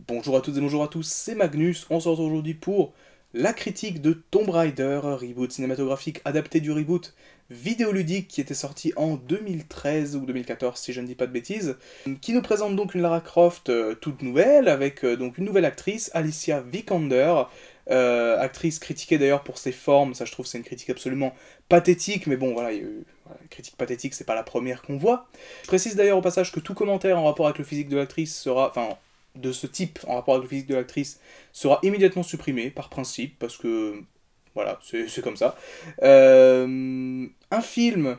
Bonjour à toutes et bonjour à tous, c'est Magnus, on se retrouve aujourd'hui pour la critique de Tomb Raider, reboot cinématographique adapté du reboot vidéoludique qui était sorti en 2013 ou 2014 si je ne dis pas de bêtises, qui nous présente donc une Lara Croft toute nouvelle, avec donc une nouvelle actrice, Alicia Vikander, actrice critiquée d'ailleurs pour ses formes, ça je trouve c'est une critique absolument pathétique, mais bon voilà, voilà, critique pathétique c'est pas la première qu'on voit. Je précise d'ailleurs au passage que tout commentaire en rapport avec le physique de l'actrice sera, enfin de ce type en rapport avec le physique de l'actrice sera immédiatement supprimé par principe, parce que voilà, c'est comme ça. Un film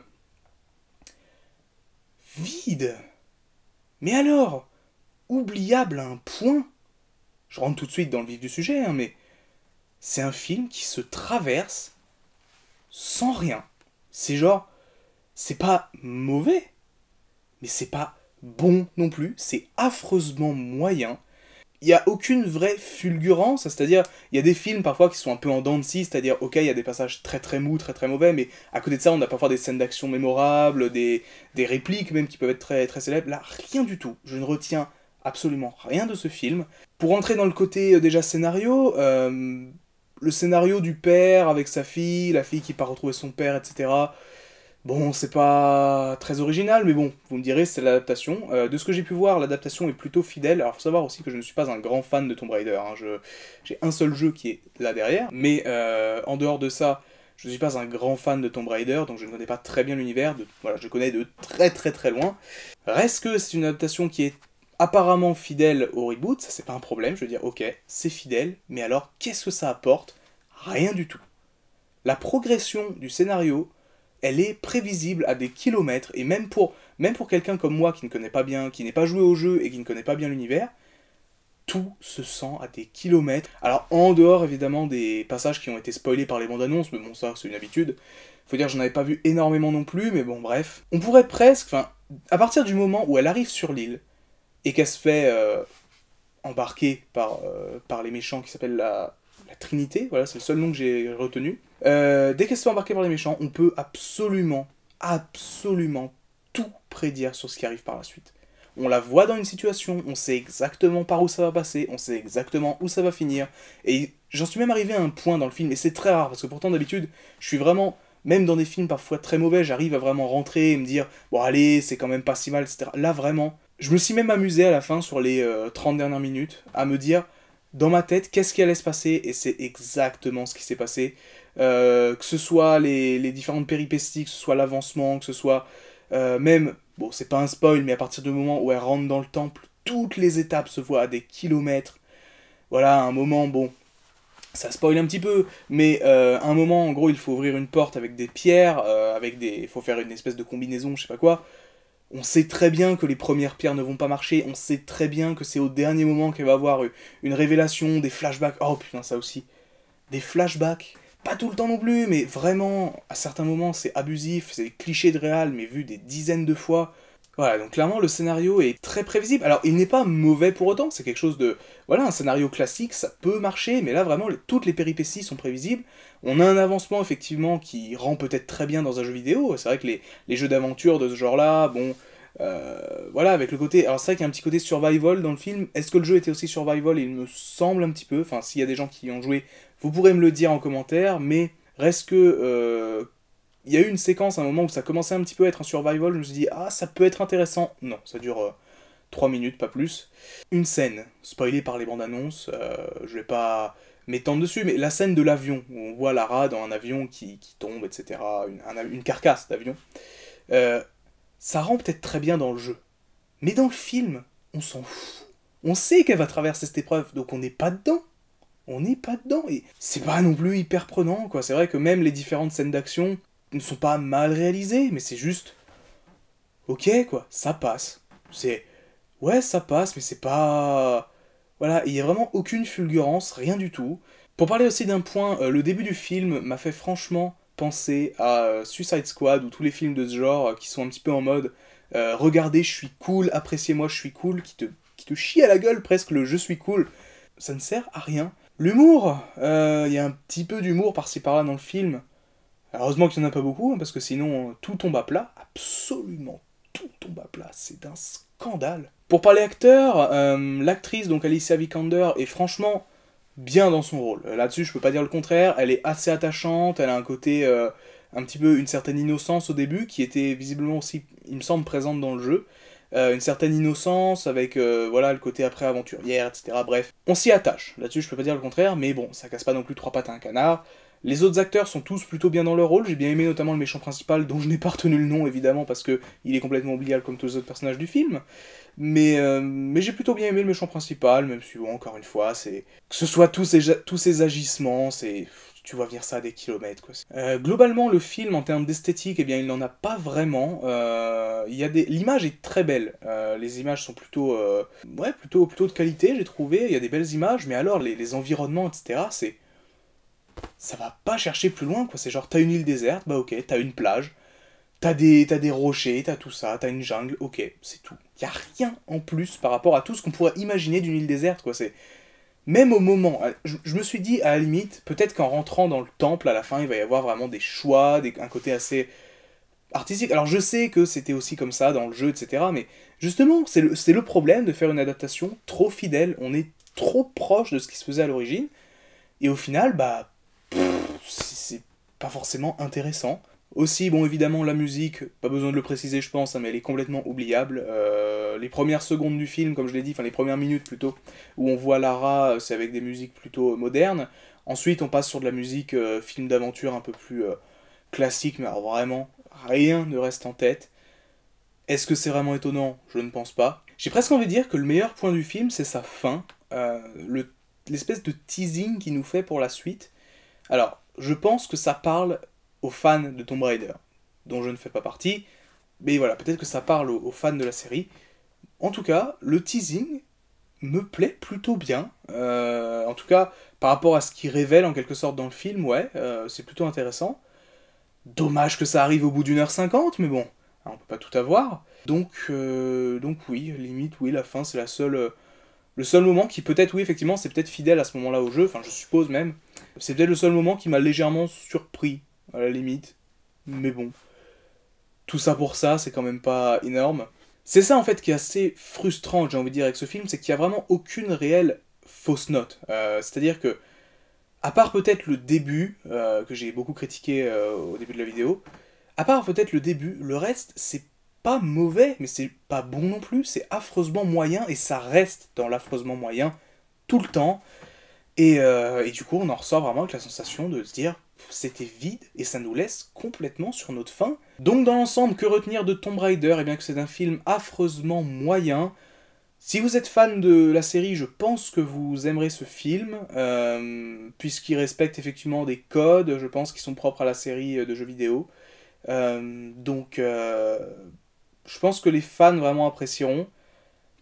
vide, mais alors, oubliable à un point. Je rentre tout de suite dans le vif du sujet, hein, mais c'est un film qui se traverse sans rien. C'est genre, c'est pas mauvais, mais c'est pas bon non plus, c'est affreusement moyen. Il n'y a aucune vraie fulgurance, c'est-à-dire, il y a des films parfois qui sont un peu en dents de scie, c'est-à-dire, ok, il y a des passages très très mous, très très mauvais, mais à côté de ça, on a parfois des scènes d'action mémorables, des répliques même qui peuvent être très très célèbres. Là, rien du tout. Je ne retiens absolument rien de ce film. Pour entrer dans le côté déjà scénario, le scénario du père avec sa fille, la fille qui part retrouver son père, etc. Bon, c'est pas très original, mais bon, vous me direz, c'est l'adaptation. De ce que j'ai pu voir, l'adaptation est plutôt fidèle. Alors, faut savoir aussi que je ne suis pas un grand fan de Tomb Raider. Hein. J'ai un seul jeu qui est là derrière, mais en dehors de ça, je ne suis pas un grand fan de Tomb Raider, donc je ne connais pas très bien l'univers. Voilà, je connais de très très très loin. Reste que c'est une adaptation qui est apparemment fidèle au reboot, ça c'est pas un problème. Je veux dire, ok, c'est fidèle, mais alors qu'est-ce que ça apporte? Rien du tout. La progression du scénario, elle est prévisible à des kilomètres, et même pour quelqu'un comme moi qui ne connaît pas bien, qui n'est pas joué au jeu et qui ne connaît pas bien l'univers, tout se sent à des kilomètres. Alors en dehors évidemment des passages qui ont été spoilés par les bandes annonces, mais bon ça c'est une habitude, faut dire j'en avais pas vu énormément non plus, mais bon bref. On pourrait presque, enfin, à partir du moment où elle arrive sur l'île, et qu'elle se fait embarquer par les méchants qui s'appellent la Trinité, voilà, c'est le seul nom que j'ai retenu. Dès qu'elle se fait embarquer par les méchants, on peut absolument, absolument tout prédire sur ce qui arrive par la suite. On la voit dans une situation, on sait exactement par où ça va passer, on sait exactement où ça va finir, et j'en suis même arrivé à un point dans le film, et c'est très rare, parce que pourtant d'habitude, je suis vraiment, même dans des films parfois très mauvais, j'arrive à vraiment rentrer et me dire, bon allez, c'est quand même pas si mal, etc. Là vraiment, je me suis même amusé à la fin, sur les 30 dernières minutes, à me dire, dans ma tête, qu'est-ce qui allait se passer, et c'est exactement ce qui s'est passé. Que ce soit les différentes péripéties, que ce soit l'avancement, que ce soit même, bon c'est pas un spoil, mais à partir du moment où elle rentre dans le temple, toutes les étapes se voient à des kilomètres. Voilà, à un moment, bon, ça spoil un petit peu, mais à un moment, en gros, il faut ouvrir une porte avec des pierres, il faut faire une espèce de combinaison, je sais pas quoi. On sait très bien que les premières pierres ne vont pas marcher, on sait très bien que c'est au dernier moment qu'elle va avoir une révélation, des flashbacks, oh putain ça aussi, des flashbacks, pas tout le temps non plus, mais vraiment, à certains moments c'est abusif, c'est des clichés de réal, mais vu des dizaines de fois. Voilà, donc clairement le scénario est très prévisible. Alors il n'est pas mauvais pour autant, c'est quelque chose de... Voilà, un scénario classique, ça peut marcher, mais là vraiment toutes les péripéties sont prévisibles. On a un avancement effectivement qui rend peut-être très bien dans un jeu vidéo, c'est vrai que les jeux d'aventure de ce genre-là, bon... voilà, avec le côté... Alors c'est vrai qu'il y a un petit côté survival dans le film. Est-ce que le jeu était aussi survival? Il me semble un petit peu. Enfin, s'il y a des gens qui y ont joué, vous pourrez me le dire en commentaire, mais reste que... il y a eu une séquence à un moment où ça commençait un petit peu à être un survival, je me suis dit, ah, ça peut être intéressant. Non, ça dure 3 minutes, pas plus. Une scène, spoilée par les bandes annonces, je vais pas m'étendre dessus, mais la scène de l'avion, où on voit Lara dans un avion qui tombe, etc., une carcasse d'avion, euh, ça rend peut-être très bien dans le jeu. Mais dans le film, on s'en fout. On sait qu'elle va traverser cette épreuve, donc on n'est pas dedans. On n'est pas dedans, et c'est pas non plus hyper prenant, quoi. C'est vrai que même les différentes scènes d'action ne sont pas mal réalisées, mais c'est juste... Ok, quoi, ça passe. C'est... Ouais, ça passe, mais c'est pas... Voilà, il y a vraiment aucune fulgurance, rien du tout. Pour parler aussi d'un point, le début du film m'a fait franchement penser à Suicide Squad, ou tous les films de ce genre qui sont un petit peu en mode regardez, je suis cool, appréciez-moi, je suis cool, qui te chie à la gueule presque le je suis cool. Ça ne sert à rien. L'humour, il y a un petit peu d'humour par-ci par-là dans le film. Heureusement qu'il n'y en a pas beaucoup, hein, parce que sinon tout tombe à plat, absolument tout tombe à plat, c'est un scandale. Pour parler acteur, l'actrice, donc Alicia Vikander, est franchement bien dans son rôle. Là-dessus, je peux pas dire le contraire, elle est assez attachante, elle a un côté, un petit peu, une certaine innocence au début, qui était visiblement aussi, il me semble, présente dans le jeu. Une certaine innocence avec voilà le côté après aventurière, etc. Bref, on s'y attache. Là-dessus, je peux pas dire le contraire, mais bon, ça casse pas non plus trois pattes à un canard. Les autres acteurs sont tous plutôt bien dans leur rôle. J'ai bien aimé notamment le méchant principal, dont je n'ai pas retenu le nom évidemment parce que il est complètement oubliable comme tous les autres personnages du film. Mais j'ai plutôt bien aimé le méchant principal, même si bon, encore une fois, c'est que ce soit tous ces agissements, c'est tu vois venir ça à des kilomètres, quoi. Globalement, le film, en termes d'esthétique, eh bien, il n'en a pas vraiment. L'image est très belle. Les images sont plutôt, plutôt de qualité, j'ai trouvé. Il y a des belles images, mais alors, les environnements, etc., ça va pas chercher plus loin, quoi. C'est genre, t'as une île déserte, bah ok, t'as une plage, t'as des rochers, t'as tout ça, t'as une jungle, ok, c'est tout. Y a rien en plus par rapport à tout ce qu'on pourrait imaginer d'une île déserte, quoi. C'est... Même au moment, je me suis dit, à la limite, peut-être qu'en rentrant dans le temple, à la fin, il va y avoir vraiment des choix, un côté assez artistique. Alors je sais que c'était aussi comme ça dans le jeu, etc. Mais justement, c'est le problème de faire une adaptation trop fidèle. On est trop proche de ce qui se faisait à l'origine. Et au final, bah, c'est pas forcément intéressant. Aussi, bon, évidemment, la musique, pas besoin de le préciser, je pense, hein, mais elle est complètement oubliable. Les premières secondes du film, comme je l'ai dit, enfin les premières minutes plutôt, où on voit Lara, c'est avec des musiques plutôt modernes. Ensuite, on passe sur de la musique film d'aventure un peu plus classique, mais alors vraiment, rien ne reste en tête. Est-ce que c'est vraiment étonnant? Je ne pense pas. J'ai presque envie de dire que le meilleur point du film, c'est sa fin, l'espèce de teasing qu'il nous fait pour la suite. Alors, je pense que ça parle aux fans de Tomb Raider, dont je ne fais pas partie, mais voilà, peut-être que ça parle aux fans de la série. En tout cas, le teasing me plaît plutôt bien. En tout cas, par rapport à ce qu'il révèle en quelque sorte dans le film, ouais, c'est plutôt intéressant. Dommage que ça arrive au bout d'1h50, mais bon, on peut pas tout avoir. Donc oui, limite, oui, la fin, c'est le seul moment qui peut-être, oui, effectivement, c'est peut-être fidèle à ce moment-là au jeu, enfin, je suppose même. C'est peut-être le seul moment qui m'a légèrement surpris, à la limite. Mais bon, tout ça pour ça, c'est quand même pas énorme. C'est ça, en fait, qui est assez frustrant, j'ai envie de dire, avec ce film, c'est qu'il y a vraiment aucune réelle fausse note. C'est-à-dire que, à part peut-être le début, que j'ai beaucoup critiqué au début de la vidéo, à part peut-être le début, le reste, c'est pas mauvais, mais c'est pas bon non plus, c'est affreusement moyen, et ça reste dans l'affreusement moyen tout le temps. Et du coup, on en ressort vraiment avec la sensation de se dire, c'était vide, et ça nous laisse complètement sur notre faim. Donc dans l'ensemble, que retenir de Tomb Raider? Eh bien que c'est un film affreusement moyen. Si vous êtes fan de la série, je pense que vous aimerez ce film, puisqu'il respecte effectivement des codes, je pense, qui sont propres à la série de jeux vidéo. Je pense que les fans vraiment apprécieront.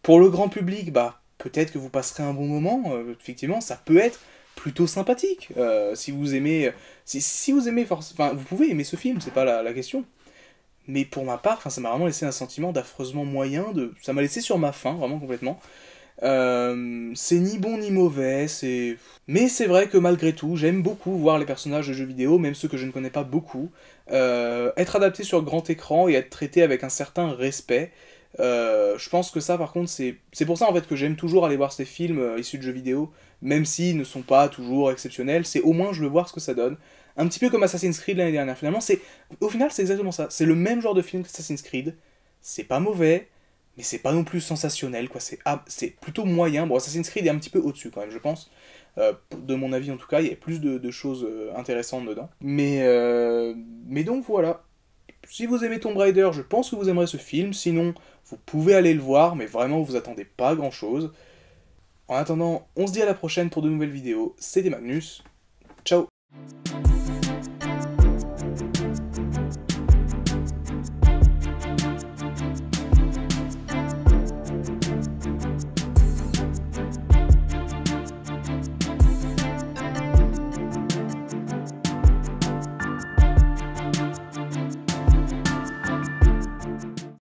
Pour le grand public, bah, peut-être que vous passerez un bon moment, effectivement, ça peut être plutôt sympathique. Si vous aimez... Si vous aimez... Enfin, vous pouvez aimer ce film, c'est pas la question. Mais pour ma part, ça m'a vraiment laissé un sentiment d'affreusement moyen, ça m'a laissé sur ma faim, vraiment complètement. C'est ni bon ni mauvais, mais c'est vrai que malgré tout, j'aime beaucoup voir les personnages de jeux vidéo, même ceux que je ne connais pas beaucoup, être adaptés sur grand écran et être traités avec un certain respect. Je pense que ça, par contre, c'est pour ça en fait que j'aime toujours aller voir ces films issus de jeux vidéo, même s'ils ne sont pas toujours exceptionnels, c'est au moins je veux voir ce que ça donne. Un petit peu comme Assassin's Creed l'année dernière, finalement, au final c'est exactement ça, c'est le même genre de film qu'Assassin's Creed, c'est pas mauvais, mais c'est pas non plus sensationnel, quoi, c'est plutôt moyen. Bon, Assassin's Creed est un petit peu au-dessus quand même, je pense, de mon avis en tout cas, il y a plus de choses intéressantes dedans. Mais donc voilà, si vous aimez Tomb Raider, je pense que vous aimerez ce film, sinon vous pouvez aller le voir, mais vraiment vous attendez pas grand chose. En attendant, on se dit à la prochaine pour de nouvelles vidéos, c'était Magnus, ciao.